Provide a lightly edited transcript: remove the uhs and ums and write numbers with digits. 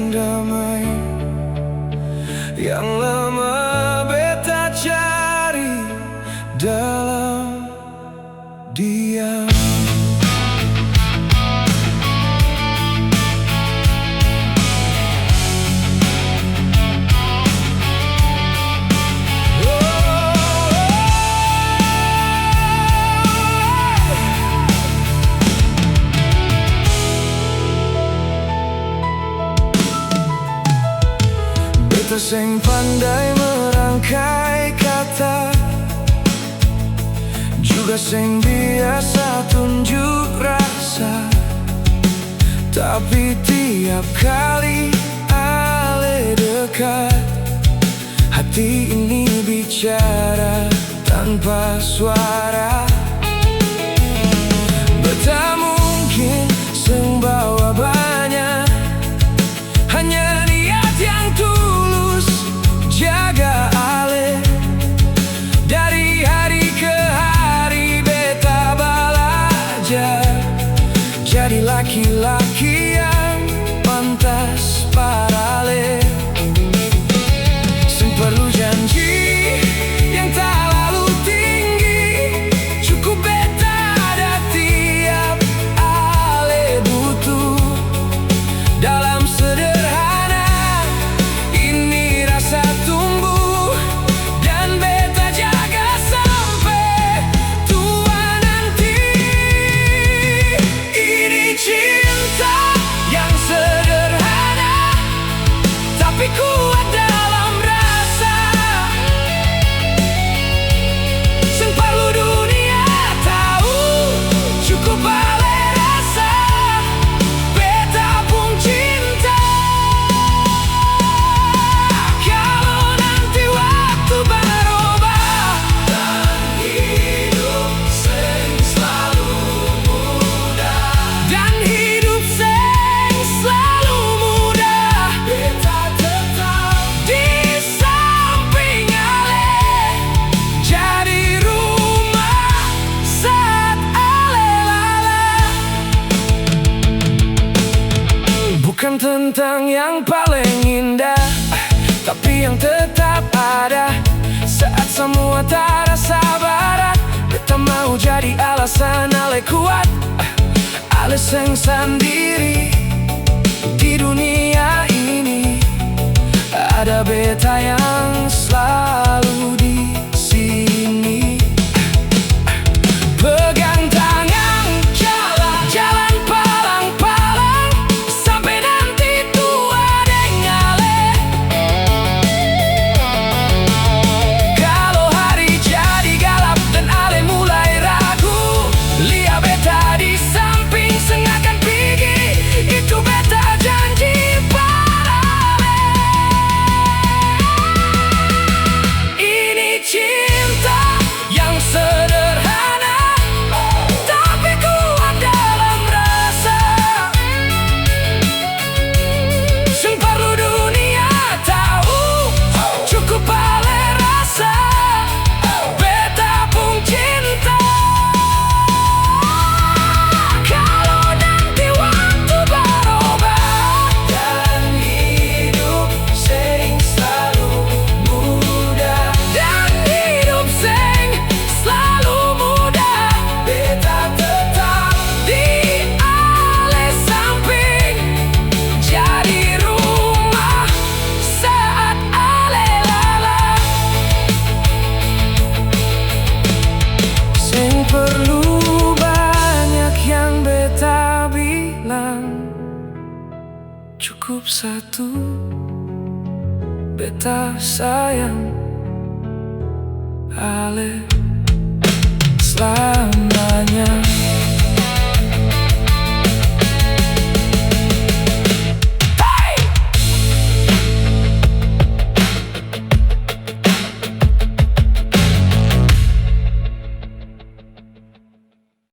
yang damai, yang lama beta cari dalam diam. Beta sing pandai merangkai kata, juga sing biasa tunjuk rasa. Tapi tiap kali ale dekat, hati ini bicara tanpa suara. Beta mungkin sing bawa banyak, hanya niat yang tulus jaga ale. Dari hari ke hari beta belajar jadi laki-laki yang pantas para ale. Sing perlu janji yang tak lalu tinggi, cukup beta ada tiap ale butuh. Dalam sederhana ini rasa tumbuh, dan beta jaga sampai tua nanti. Ini cinta yang sederhana tapi kuat dalam rasa. Sing perlu dunia tahu, cukup ale rasa. Beta pun cinta. Kalau nanti waktu berubah dan hidup sing selalu muda, dan hidup sing selalu muda, beta tetap di samping ale, jadi rumah saat ale lala. Bukan tentang yang paling indah, tapi yang tetap ada saat semua tak rasa barat. Beta mau jadi alasan ale kuat, ale sing sendiri di dunia ini. Ada beta yang selalu di sini. Pegang tangan, jalan palang-palang sampai nanti tua deng ale. Kalau hari jadi galap dan ale mulai ragu, lihat beta di samping sengakan pergi. Itu beta janji pada ale. Ini cinta yang sederhana tapi kuat dalam rasa. Sing perlu dunia tahu, cukup ale rasa. Beta pun cinta. Kalau nanti waktu berubah dan hidup sing selalu muda, dan hidup sing selalu muda, beta tetap di ale samping, jadi rumah saat ale lala. Sing perlu banyak yang beta bilang, cukup satu, beta sayang ale selamanya.